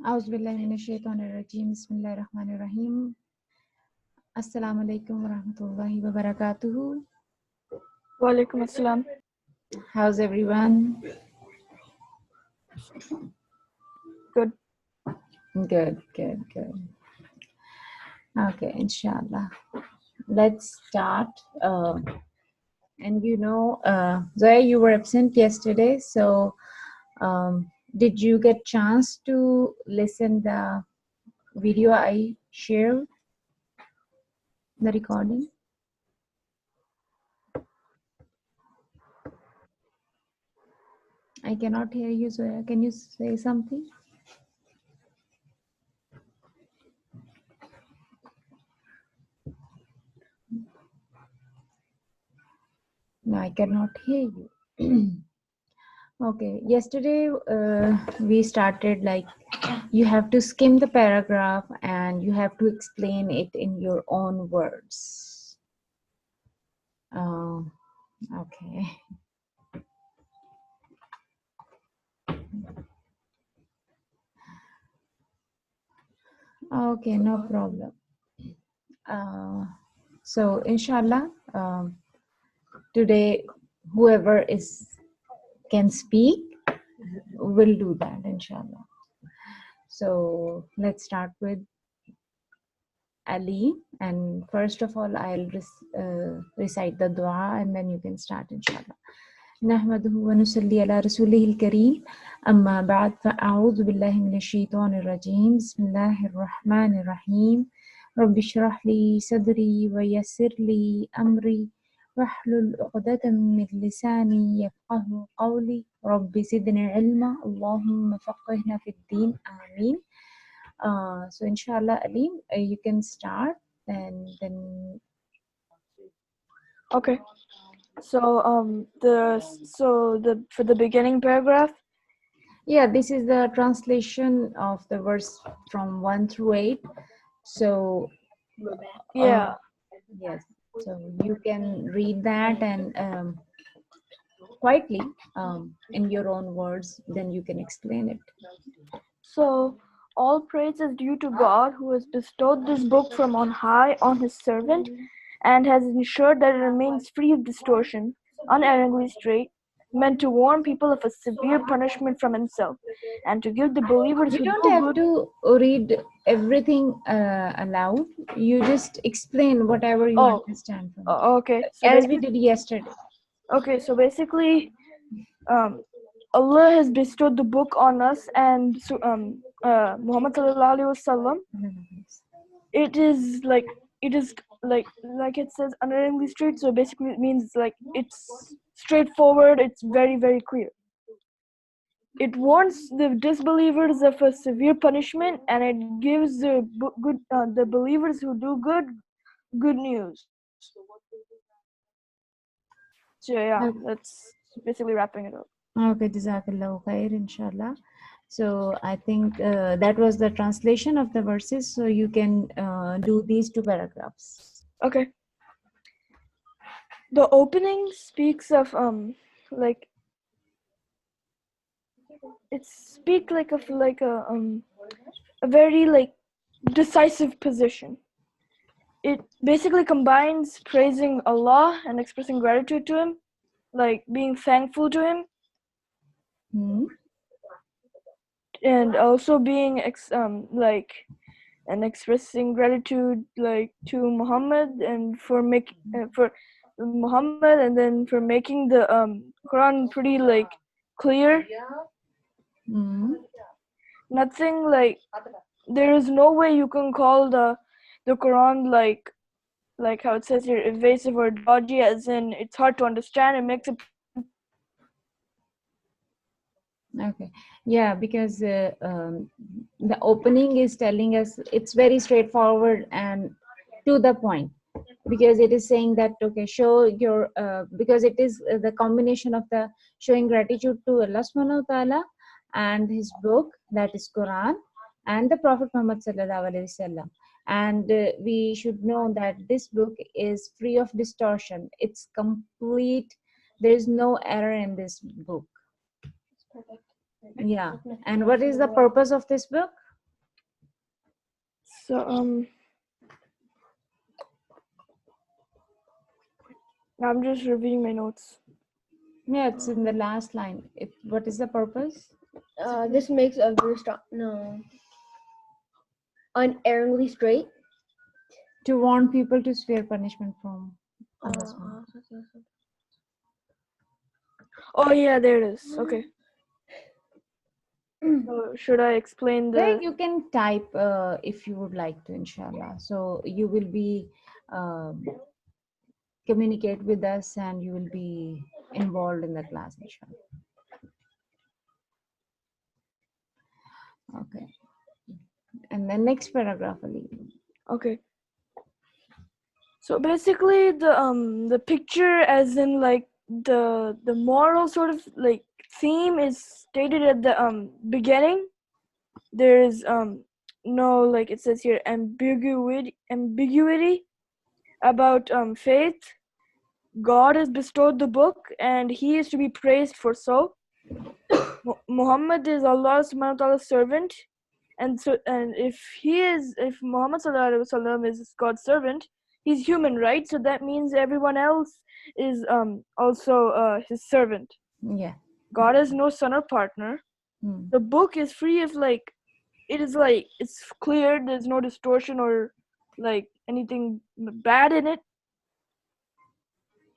أعوذ بالله من الشيطان الرجيم بسم الله الرحمن الرحيم السلام عليكم ورحمة الله وبركاته. Walaikum assalam. How's everyone? Good. Good. Okay, inshallah. Let's start. And Zoya, you were absent yesterday, so did you get chance to listen the video I shared, the recording? I cannot hear you, Zoya. Can you say something? No, I cannot hear you. Okay, yesterday we started like you have to skim the paragraph and you have to explain it in your own words. Okay. Okay, no problem. So inshallah, today whoever can speak will do that, inshallah. So let's start with Ali, and first of all I'll recite the dua and then you can start, inshallah. نحمده ونصلي على رسوله الكريم أما بعد فأعوذ بالله من الشيطان الرجيم بسم الله الرحمن الرحيم رب اشرح لي صدري ويسر لي أمري واحلل عقدة من لساني يفقه قولي رب زدني علما اللهم فقهنا في الدين آمين. So inshallah, Ali, you can start and then. Okay. So for the beginning paragraph. Yeah, this is the translation of the verse from 1 through 8. So yeah. Yes. So you can read that and quietly in your own words. Then you can explain it. So all praise is due to God, who has bestowed this book from on high on his servant and has ensured that it remains free of distortion, unerringly straight, meant to warn people of a severe punishment from himself, and to give the believers You who don't do have good. to read everything aloud. You just explain whatever you understand from it. Okay. So as we did yesterday. Okay, so basically, Allah has bestowed the book on us, and so Muhammad sallallahu alaihi wasallam. It is like it says unerringly straight. So basically, it means like it's straightforward. It's very, very clear. It warns the disbelievers of a severe punishment, and it gives the believers who do good news. So yeah, that's basically wrapping it up. Okay, Jazakallahu khair, inshallah. So I think that was the translation of the verses. So you can do these two paragraphs. Okay. The opening speaks of like it speaks like of like a very like decisive position. It basically combines praising Allah and expressing gratitude to him, like being thankful to him, and also being and expressing gratitude like to Muhammad and for Muhammad, and then for making the Quran pretty like clear. Nothing like there is no way you can call the Quran like how it says here evasive or dodgy, as in it's hard to understand. It makes it okay. Yeah, because the opening is telling us it's very straightforward and to the point, because it is saying that okay, show your because it is the combination of the showing gratitude to Allah subhanahu wa ta'ala and his book, that is Quran, and the Prophet Muhammad sallallahu alaihi wasallam. And we should know that this book is free of distortion. It's complete. There is no error in this book. Yeah. And what is the purpose of this book? So I'm just reviewing my notes. Yeah, it's in the last line. What is the purpose? This makes a very strong, no, unerringly straight. To warn people to spare punishment from Allah's one. Oh yeah, there it is. Okay. So should I explain Like the? you can type if you would like to, inshallah. So you will be communicate with us and you will be involved in the class, inshallah. Okay. And the next paragraph, Ali. Okay. So basically, the picture, as in like the moral sort of like theme, is stated at the beginning. There is no, like it says here, ambiguity about faith. God has bestowed the book, and He is to be praised for so. Muhammad is Allah subhanahu wa ta'ala's servant, and so, and if Muhammad sallallahu alaihi wasallam is God's servant, he's human, right? So that means everyone else is also his servant. Yeah. God has no son or partner. The book is free of like, it is like, it's clear, there's no distortion or like anything bad in it.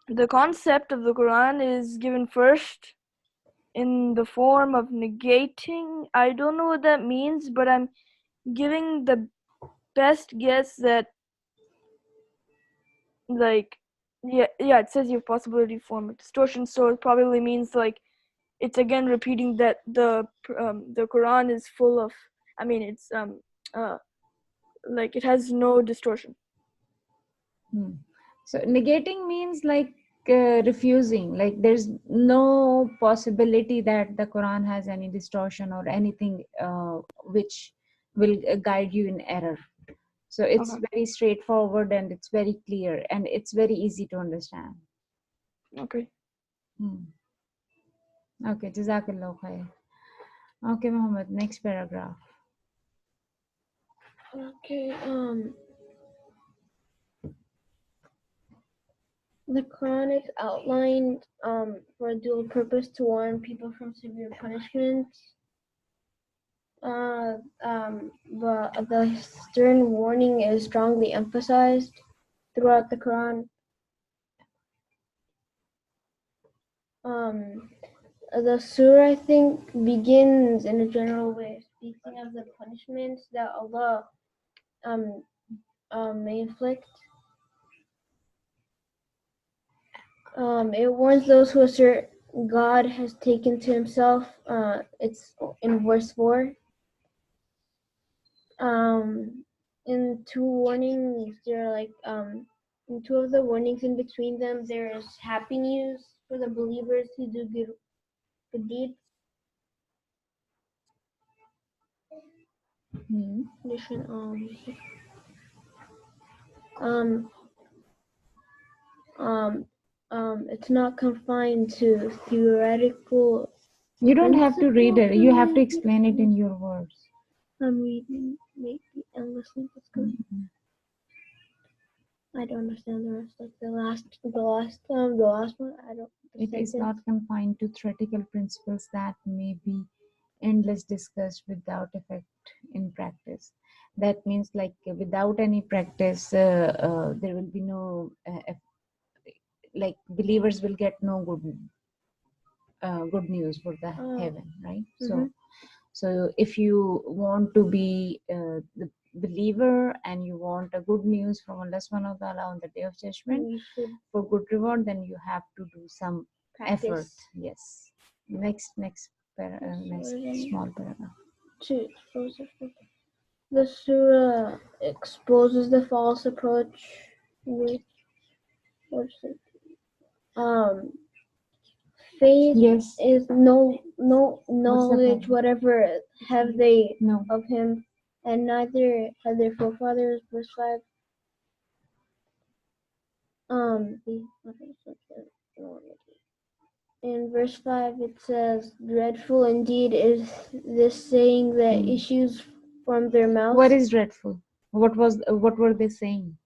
The concept of the Quran is given first in the form of negating. I don't know what that means, but I'm giving the best guess that, like, yeah, it says your possibility form of distortion, so it probably means like it's again repeating that the Quran is full of, I mean, it's like it has no distortion. So negating means like refusing, like there's no possibility that the Quran has any distortion or anything which will guide you in error. So it's very straightforward and it's very clear and it's very easy to understand. Okay. Okay, Jazakallah khair. Okay, Muhammad, next paragraph. Okay, the Quran is outlined for a dual purpose: to warn people from severe punishment. The stern warning is strongly emphasized throughout the Quran. The surah, I think, begins in a general way, speaking of the punishments that Allah may inflict. It warns those who assert God has taken to himself. It's in verse 4. In two warnings, there are like in two of the warnings in between them, there's happy news for the believers who do good deeds. It's not confined to theoretical. You don't have to read it. You have to explain it in your words. I'm reading maybe and listening. That's good. I don't understand the rest. Like the last one. I don't. It is not confined to theoretical principles that may be endless discussed without effect in practice. That means like without any practice, there will be no like believers will get no good news for the heaven, right? So if you want to be the believer and you want a good news from Allah subhanahu wa ta'ala on the day of judgment for good reward, then you have to do some effort. Yes. Next small paragraph. The surah exposes the false approach with faith is no knowledge whatever have they of him, and neither have their forefathers. Verse 5. In verse 5 it says, dreadful indeed is this saying that issues from their mouth. What is dreadful? What were they saying?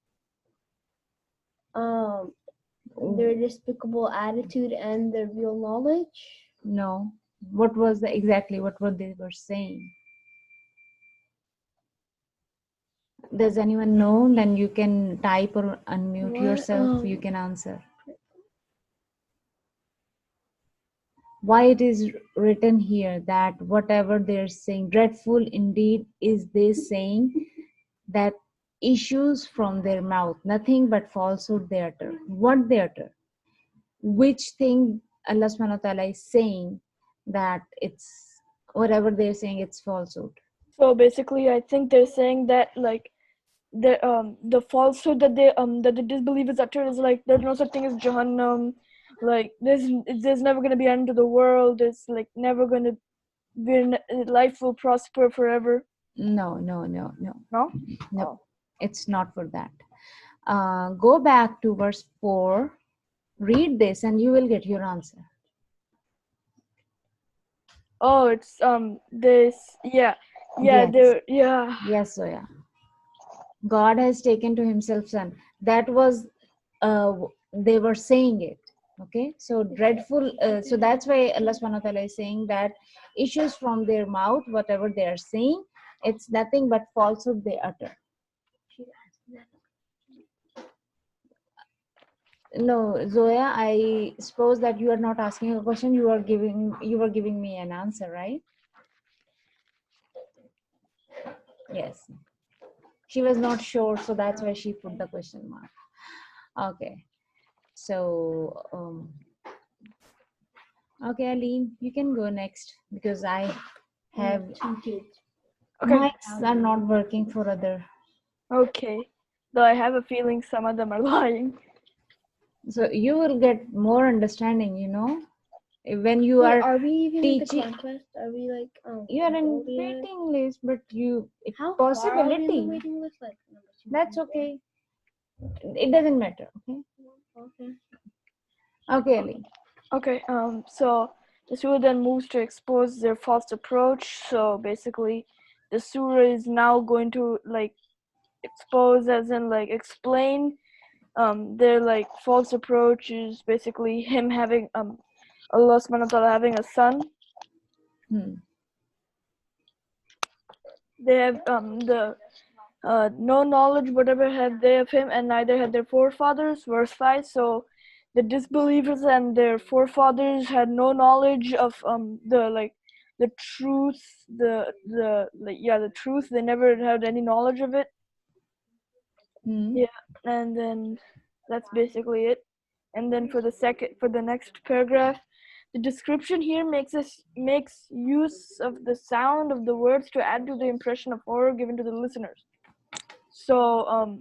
Their despicable attitude and their real knowledge. No. What was exactly what they were saying? Does anyone know? Then you can type or unmute yourself. You can answer. Why it is written here that whatever they're saying, dreadful indeed is they saying that issues from their mouth, nothing but falsehood they utter. What they utter? Which thing Allah subhanahu wa ta'ala is saying that it's whatever they're saying, it's falsehood. So basically, I think they're saying that like the falsehood that the disbelievers utter is like there's no such thing as Jahannam, like there's never gonna be an end to the world. It's like never gonna be life will prosper forever. No. No. No, it's not for that. Go back to verse 4. Read this, and you will get your answer. Oh, it's this Yes. Yes, Zoya. God has taken to himself son. That was they were saying it. Okay, so dreadful. So that's why Allah subhanahu wa ta'ala is saying that issues from their mouth, whatever they are saying, it's nothing but falsehood they utter. No, Zoya, I suppose that you are not asking a question. You were giving me an answer, right? Yes. She was not sure, so that's why she put the question mark. Okay. So, okay, Aline, you can go next because I have okay. Mics are not working for other. Okay. Though I have a feeling some of them are lying. So you will get more understanding, when you are we even teaching. in the conquest? Are we like you are in waiting list, but it's how possibility. far are we in the waiting list? Like that's okay. It doesn't matter. Okay, Ali. Okay. So the surah then moves to expose their false approach. So basically, the surah is now going to like expose, as in like explain, their like false approach is basically him having Allah subhanahu wa ta'ala having a son. They have the no knowledge whatever had they of him, and neither had their forefathers. Verse 5. So the disbelievers and their forefathers had no knowledge of the truth, the truth. They never had any knowledge of it. Yeah, and then that's basically it. And then for the next paragraph, the description here makes use of the sound of the words to add to the impression of horror given to the listeners. So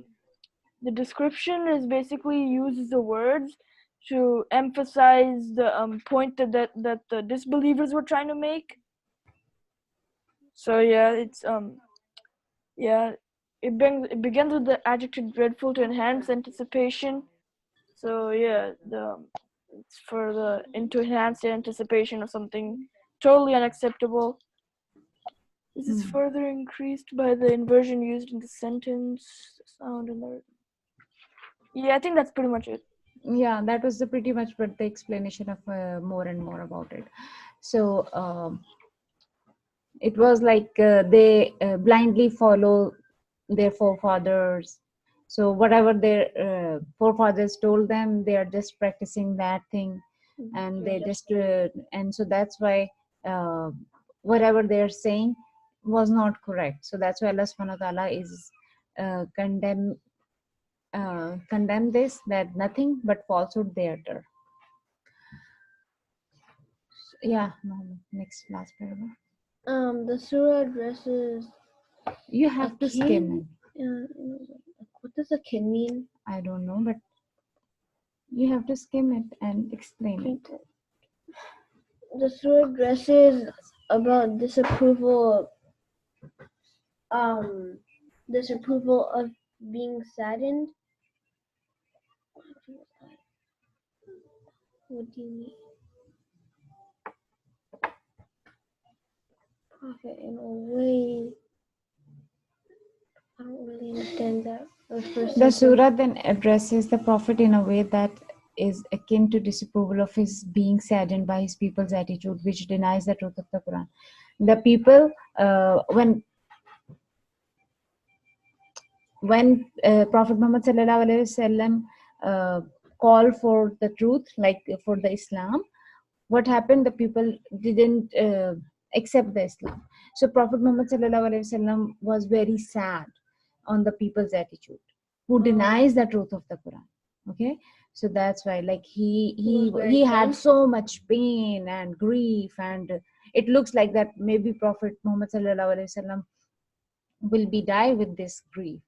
the description is basically uses the words to emphasize the point that the disbelievers were trying to make. So yeah, it's it begins with the adjective dreadful to enhance anticipation. So yeah, it's to enhance the anticipation of something totally unacceptable. This is further increased by the inversion used in the sentence, the sound, and the. Yeah, I think that's pretty much it. Yeah, that was pretty much but the explanation of more and more about it. So it was like they blindly follow their forefathers. So whatever their forefathers told them, they are just practicing that thing, and they just and so that's why whatever they're saying was not correct. So that's why Allah subhanahu wa ta'ala is condemn this, that nothing but falsehood they utter. Yeah, next last paragraph. The surah addresses. You have to skim it. What does a kin mean? I don't know, but you have to skim it and explain it. The surah addresses about disapproval of being saddened. What do you mean? Prophet in a way. I don't really understand that. The first The sentence. surah then addresses the Prophet in a way that is akin to disapproval of his being saddened by his people's attitude, which denies the truth of the Quran. The people, when Prophet Muhammad sallallahu alaihi wasallam called for the truth, like for the Islam, what happened? The people didn't accept the Islam. So Prophet Muhammad sallallahu alaihi wasallam was very sad on the people's attitude, who denies the truth of the Quran. Okay, so that's why, like he had so much pain and grief, and it looks like that maybe Prophet Muhammad sallallahu alaihi wasallam will be die with this grief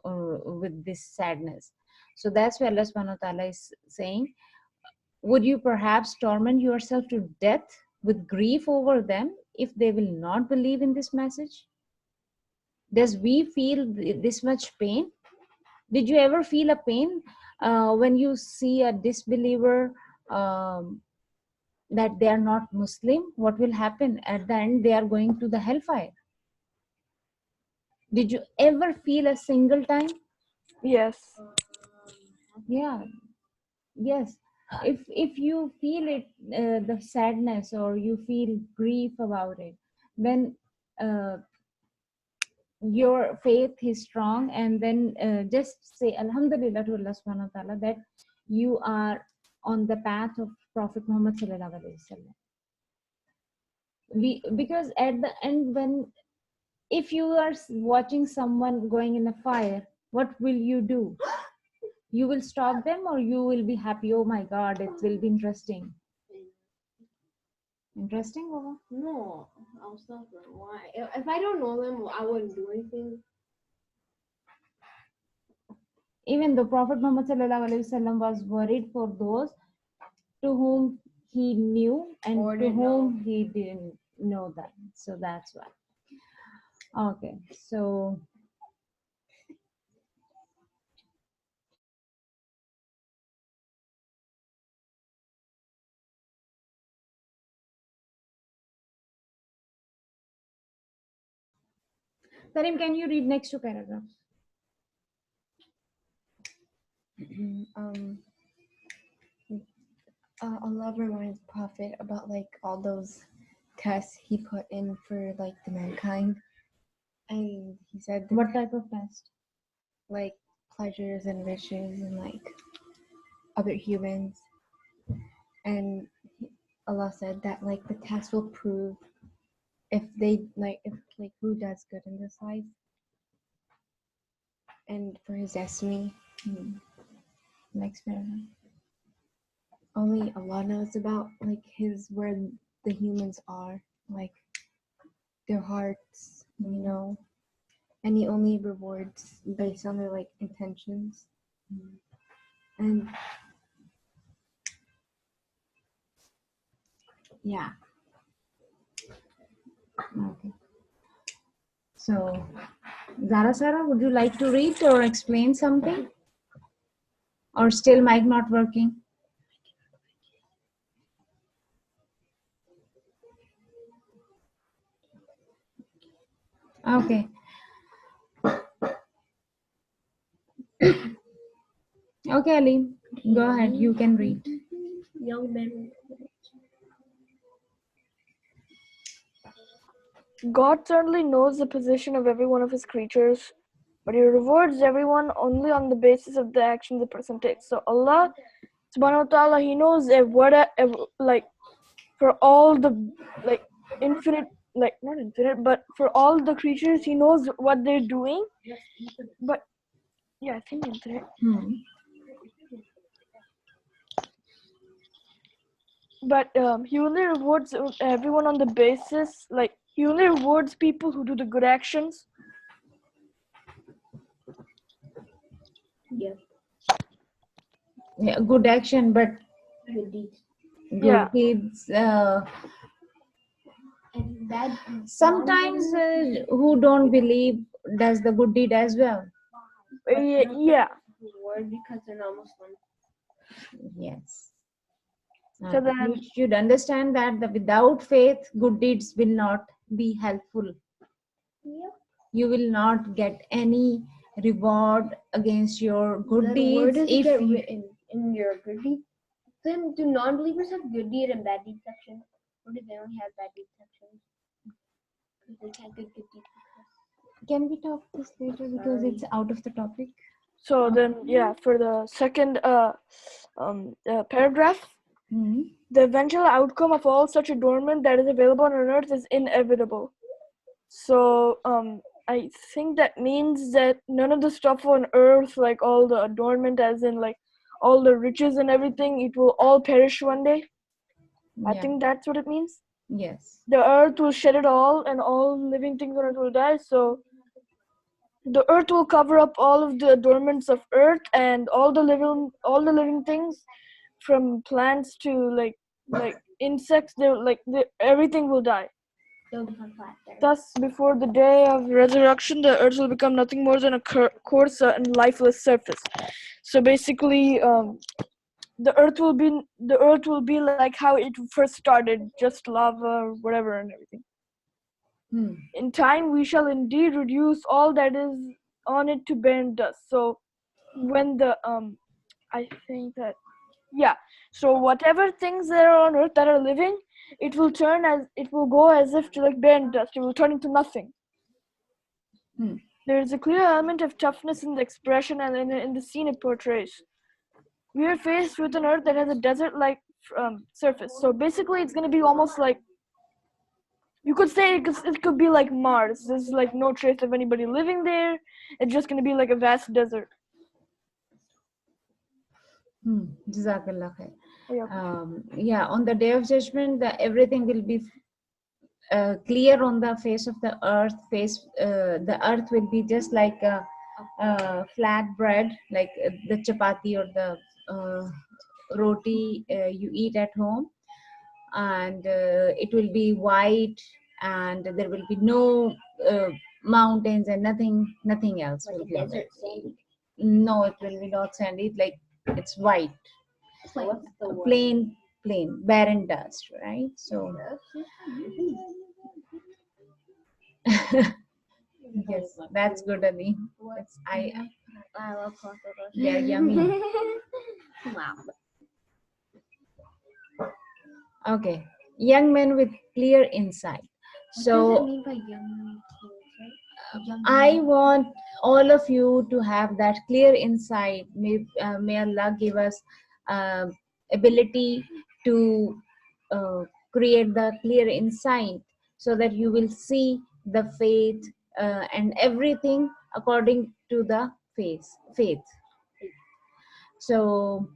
or with this sadness. So that's why Allah subhanahu wa ta'ala is saying, would you perhaps torment yourself to death with grief over them if they will not believe in this message? Does we feel this much pain? Did you ever feel a pain when you see a disbeliever that they are not Muslim? What will happen? At the end, they are going to the hellfire. Did you ever feel a single time? Yes. Yeah. Yes. If you feel it, the sadness, or you feel grief about it, then your faith is strong, and then just say Alhamdulillah to Allah subhanahu wa ta'ala that you are on the path of Prophet Muhammad sallallahu alaihi wasallam. Because at the end, when if you are watching someone going in a fire, what will you do? You will stop them, or you will be happy? Oh my God, it will be interesting. Interesting, Baba? No, I'll stop them. Why? If I don't know them, I wouldn't do anything. Even the Prophet Muhammad sallallahu alaihi wasallam was worried for those to whom he knew and Or to didn't whom he didn't know that. So that's why. Okay, so Tarim, can you read next two paragraphs? Allah reminds Prophet about like all those tests he put in for like the mankind, and he said that, What type of test? like pleasures and riches and like other humans, and Allah said that like the test will prove if who does good in this life, and for his destiny. Next paragraph. Only Allah knows about like where the humans are, like their hearts, and he only rewards based on their like intentions. And yeah. Okay. So, Zara Sarah, would you like to read or explain something? Or still mic not working? Okay. Okay, Ali, go ahead. You can read. Young men. God certainly knows the position of every one of his creatures, but he rewards everyone only on the basis of the actions the person takes. So Allah subhanahu wa ta'ala, he knows like for all the like infinite, like not infinite, but for all the creatures, he knows what they're doing. But yeah, I think infinite. But he only rewards everyone on the basis, like he only rewards people who do the good actions. Yes. Yeah, good action, but Good deeds. good deeds. And bad. Sometimes who don't believe does the good deed as well. Yeah. Reward because they're not Muslim. Yes. So then, you should understand that without faith, good deeds will not be helpful. Yep. you will not get any reward against your good Then deeds. where does it If get you, written in your good deeds? Then do non-believers have good deed and bad deed section, or do they only have bad deed sections? Because they can't do good deeds. can we talk this later because Sorry. it's out of the topic? So then, yeah, for the second paragraph, the eventual outcome of all such adornment that is available on earth is inevitable. So I think that means that none of the stuff on earth, like all the adornment, as in like all the riches and everything, it will all perish one day. I Yeah. think that's what it means. Yes. The earth will shed it all, and all living things on it will die. So the earth will cover up all of the adornments of earth and all the living things, from plants to like insects. Everything will die. They'll become flat there. Thus, before the day of resurrection, the earth will become nothing more than a coarse and lifeless surface. So basically, the earth will be like how it first started, just lava, whatever, and everything. In time, we shall indeed reduce all that is on it to barren dust. So, when the I think that so whatever things that are on earth that are living, it will go as if to like barren dust. It will turn into nothing. There is a clear element of toughness in the expression and in the scene it portrays. We are faced with an earth that has a desert-like surface. So basically, it's going to be almost like, you could say it could be like Mars. There's like no trace of anybody living there. It's just going to be like a vast desert. Jazakallah khair. Yeah. On the day of judgment, everything will be clear on the face of the earth. The earth will be just like a flat bread, like the chapati or the roti you eat at home, and it will be white, and there will be no mountains and nothing else Like will a be on desert it. sandy. No, it will be not sandy. Like it's white, So what's the word? plain, barren dust, right? So yes, that's good, Ali. I love crossovers. They're yummy. Wow. Okay, young men with clear insight. What does it So mean by young kids, right? I want all of you to have that clear insight. May Allah give us ability to create the clear insight, so that you will see the faith and everything according to the faith. So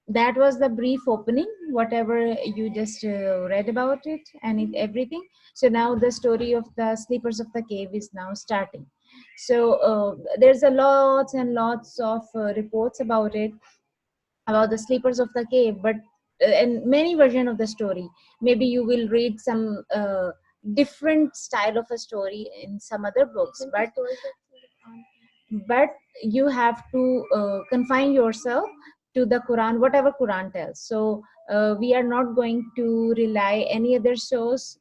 that was the brief opening, whatever you just read about it and everything. So now the story of the sleepers of the cave is now starting. So there's a lots and lots of reports about it, about the sleepers of the cave, but and many version of the story. Maybe you will read some different style of a story in some other books, but you have to confine yourself to the Quran, whatever Quran tells. So we are not going to rely any other source,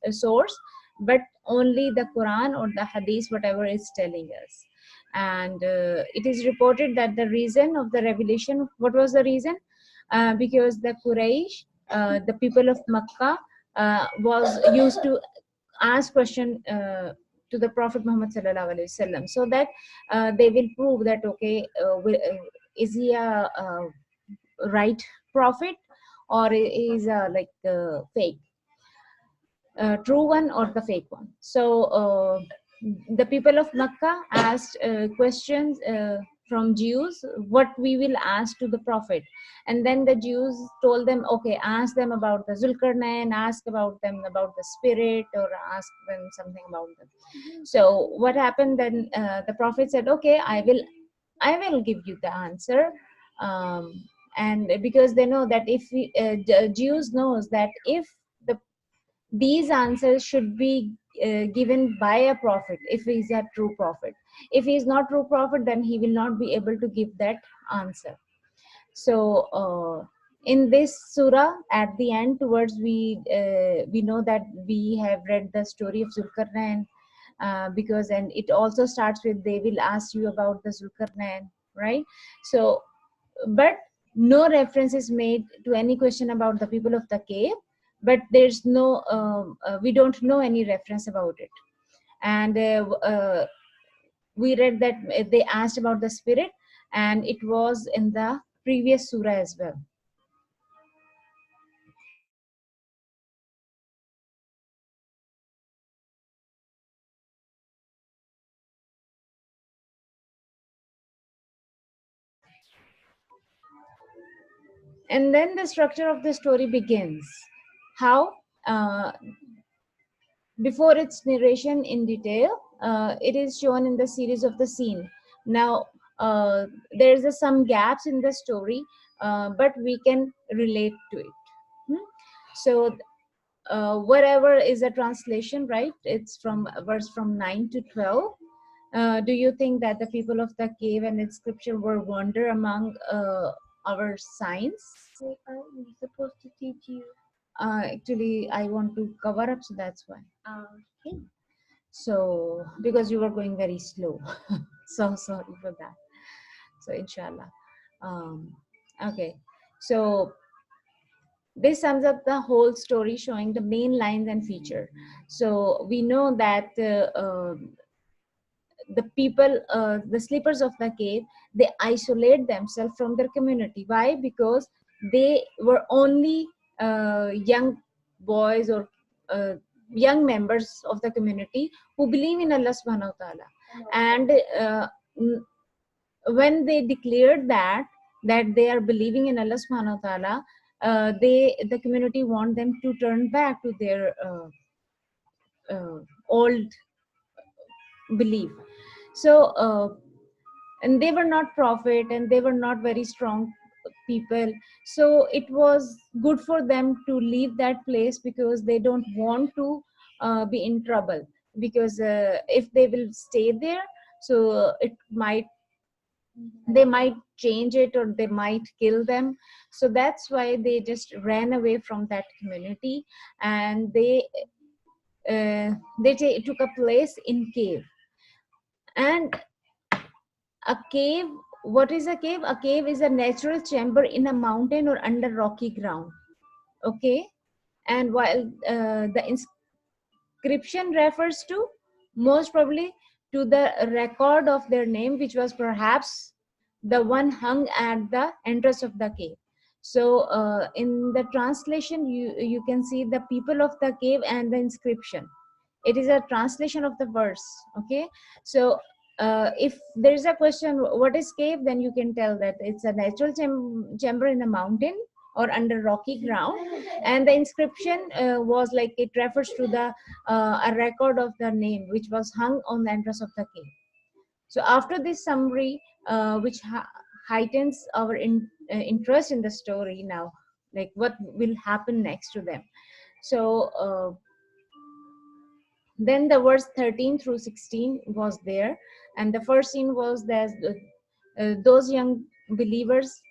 but only the Quran or the Hadith, whatever is telling us. And it is reported that the reason of the revelation, what was the reason? Because the Quraysh, the people of Makkah, was used to ask question to the Prophet Muhammad sallallahu alaihi wasallam, so that they will prove that okay, is he a right prophet, or is like fake, true one or the fake one. So the people of Makkah asked questions from Jews, what we will ask to the Prophet. And then the Jews told them, okay, ask them about the Zulkarnain, ask about them about the spirit, or ask them something about them. So what happened then? The Prophet said, okay, I will give you the answer. And because they know that if Jews knows that if these answers should be given by a prophet, if he is a true prophet. If he is not true prophet, then he will not be able to give that answer. So in this surah, at the end towards, we know that we have read the story of Zulkarnain, because, and it also starts with, they will ask you about the Zulkarnain, right? So, but no reference is made to any question about the people of the cave, but there's no, we don't know any reference about it. And we read that they asked about the spirit, and it was in the previous surah as well. And then the structure of the story begins. How? Before its narration in detail, it is shown in the series of the scene. Now, there's some gaps in the story, but we can relate to it. So, whatever is a translation, right? It's from verse from 9 to 12. Do you think that the people of the cave and its scripture were wonder among our signs? Wait, aren't we supposed to teach you? Actually, I want to cover up, so that's why. Okay. So, because you were going very slow. So sorry for that. So, inshallah. Okay. So, this sums up the whole story, showing the main lines and feature. So, we know that the people, the sleepers of the cave, they isolate themselves from their community. Why? Because they were only young boys or young members of the community who believe in Allah subhanahu wa ta'ala. And when they declared that they are believing in Allah subhanahu wa ta'ala, the community want them to turn back to their old belief. So and they were not prophet, and they were not very strong people, so it was good for them to leave that place, because they don't want to be in trouble, because if they will stay there, so they might change it, or they might kill them. So that's why they just ran away from that community, and they took a place in cave. And a cave, what is a cave? A cave is a natural chamber in a mountain or under rocky ground. Okay. And while the inscription refers to, most probably, to the record of their name, which was perhaps the one hung at the entrance of the cave. So in the translation, you can see the people of the cave and the inscription. It is a translation of the verse. Okay. So if there is a question, what is cave, then you can tell that it's a natural chamber in a mountain or under rocky ground. And the inscription was like, it refers to the a record of the name which was hung on the entrance of the cave. So after this summary, which heightens our interest in the story now, like what will happen next to them. So then the verse 13 through 16 was there, and the first scene was that those young believers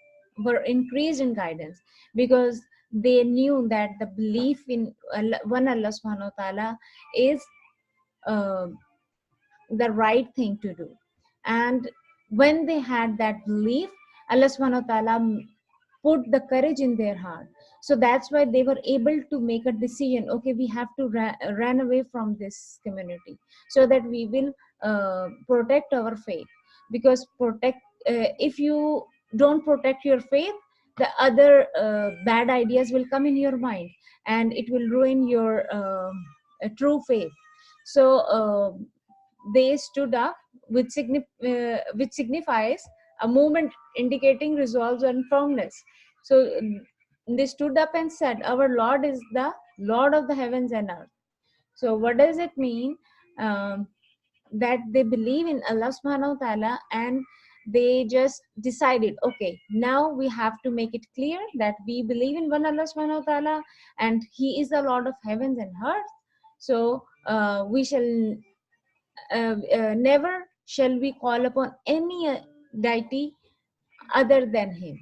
were increased in guidance, because they knew that the belief in one Allah subhanahu wa ta'ala is the right thing to do. And when they had that belief, Allah subhanahu wa ta'ala put the courage in their heart. So that's why they were able to make a decision, okay, we have to run away from this community, so that we will protect our faith. Because if you don't protect your faith, the other bad ideas will come in your mind, and it will ruin your true faith. So they stood up, which signifies a movement indicating resolve and firmness. So they stood up and said, our Lord is the Lord of the heavens and earth. So what does it mean? That they believe in Allah subhanahu wa ta'ala, and they just decided, okay, now we have to make it clear that we believe in one Allah subhanahu wa ta'ala, and He is the Lord of heavens and earth. So we shall never shall we call upon any deity other than Him.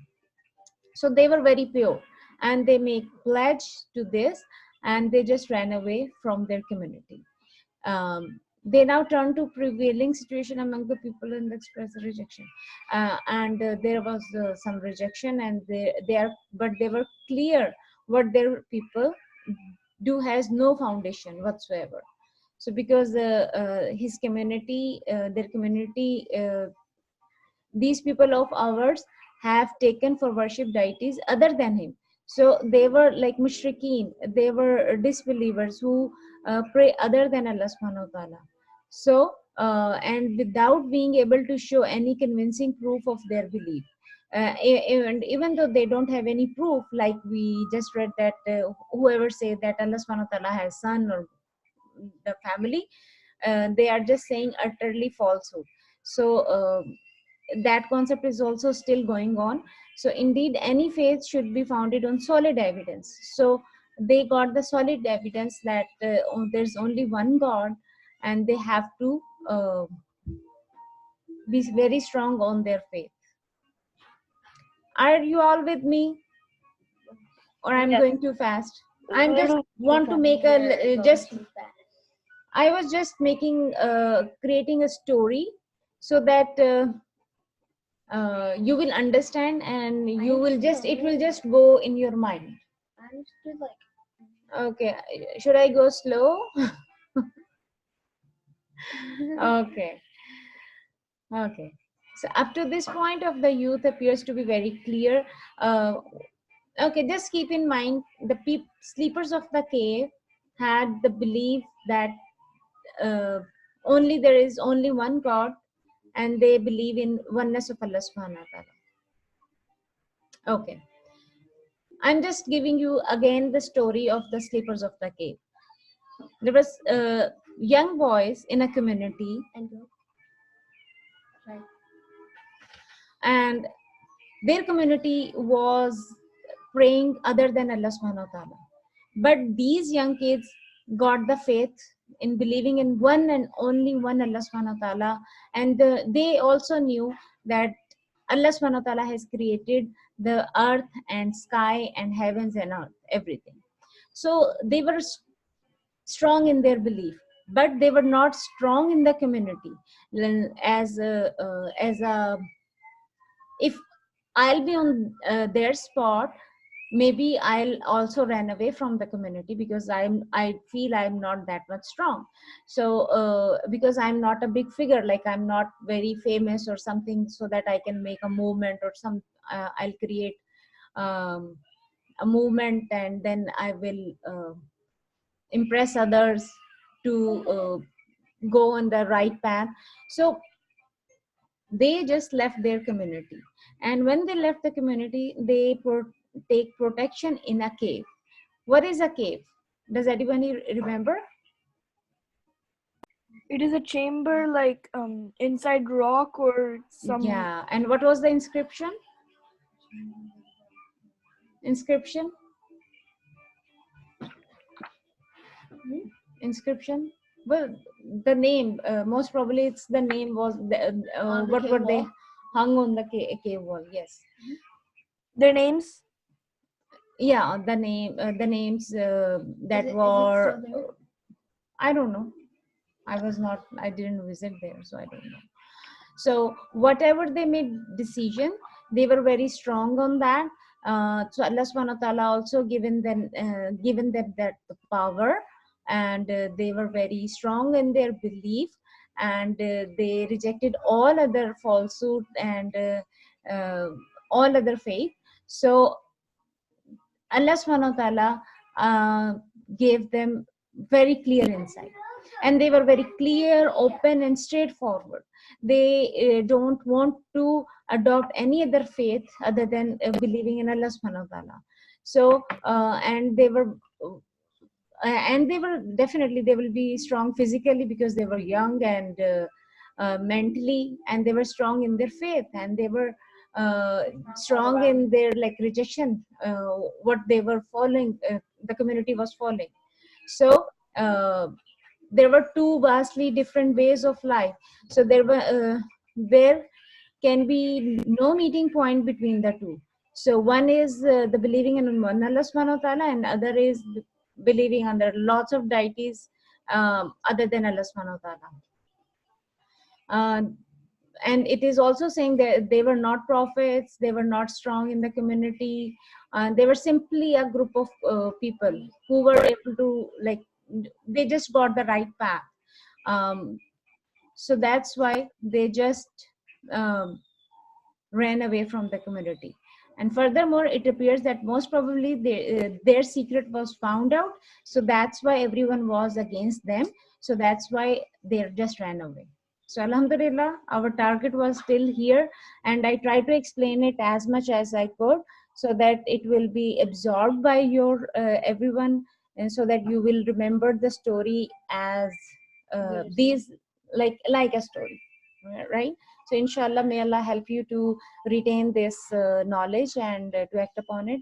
So they were very pure, and they make pledge to this, and they just ran away from their community. they now turn to prevailing situation among the people and express rejection. And there was some rejection, and but they were clear what their people do has no foundation whatsoever. So because his community, their community, these people of ours have taken for worship deities other than him. So they were like mushrikeen, they were disbelievers who pray other than Allah subhanahu wa ta'ala. So and without being able to show any convincing proof of their belief, and even though they don't have any proof, like we just read that whoever say that Allah subhanahu wa ta'ala has son or the family, they are just saying utterly falsehood. So that concept is also still going on. So indeed any faith should be founded on solid evidence. So they got the solid evidence that there's only one God, and they have to be very strong on their faith. Are you all with me, or I'm Yes. going too fast? I'm just Little want to fast. make a just Too fast. I was just making creating a story so that you will understand, and you will just, it will just go in your mind. I understood like Okay, should I go slow? Okay. Okay. So up to this point of the youth appears to be very clear. Okay, just keep in mind the sleepers of the cave had the belief that only there is only one God, and they believe in oneness of Allah subhanahu wa ta'ala. Okay. I'm just giving you again the story of the sleepers of the cave. There was young boys in a community, and go. Right. and their community was praying other than Allah subhanahu wa ta'ala. But these young kids got the faith in believing in one and only one Allah subhanahu wa ta'ala, and they also knew that Allah subhanahu wa ta'ala has created the earth and sky and heavens and earth, everything. So they were strong in their belief, but they were not strong in the community. As a if I'll be on their spot, maybe I'll also run away from the community, because I feel I'm not that much strong. So because I'm not a big figure, like I'm not very famous or something, so that I can make a movement or some I'll create a movement, and then I will impress others to go on the right path. So they just left their community, and when they left the community, they take protection in a cave. What is a cave? Does anybody remember? It is a chamber like inside rock or some. Yeah. And what was the inscription? Inscription. Well, the name, most probably it's the name was what cave were they wall. hung on the cave wall? Yes. Their names. Yeah, the names that Is it were, still there? I don't know. I didn't visit there, so I don't know. So whatever they made decision, they were very strong on that. So Allah subhanahu wa ta'ala also given them that power, and they were very strong in their belief, and they rejected all other falsehood and all other faith. So Allah subhanahu wa ta'ala gave them very clear insight, and they were very clear, open and straightforward. They don't want to adopt any other faith other than believing in Allah subhanahu wa ta'ala. So and they were definitely, they will be strong physically because they were young, and mentally, and they were strong in their faith, and they were strong in their like rejection, what they were following, the community was following. So there were two vastly different ways of life. So there can be no meeting point between the two. So one is the believing in one Allah subhanahu wa ta'ala, and other is believing under lots of deities, other than Allah subhanahu wa ta'ala. And it is also saying that they were not prophets, they were not strong in the community, they were simply a group of people who were able to, like, they just got the right path. So that's why they just um, ran away from the community. And furthermore, it appears that most probably their secret was found out, so that's why everyone was against them, so that's why they just ran away. So alhamdulillah, our target was still here, and I tried to explain it as much as I could so that it will be absorbed by your everyone, and so that you will remember the story as these, like a story, right? So inshallah, may Allah help you to retain this knowledge and to act upon it.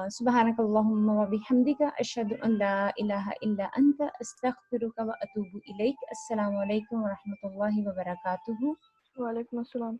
سبحانك اللهم وبحمدك أشهد أن لا إله إلا أنت أستغفرك وأتوب إليك. السلام عليكم ورحمة الله وبركاته. Wa alaikum assalam.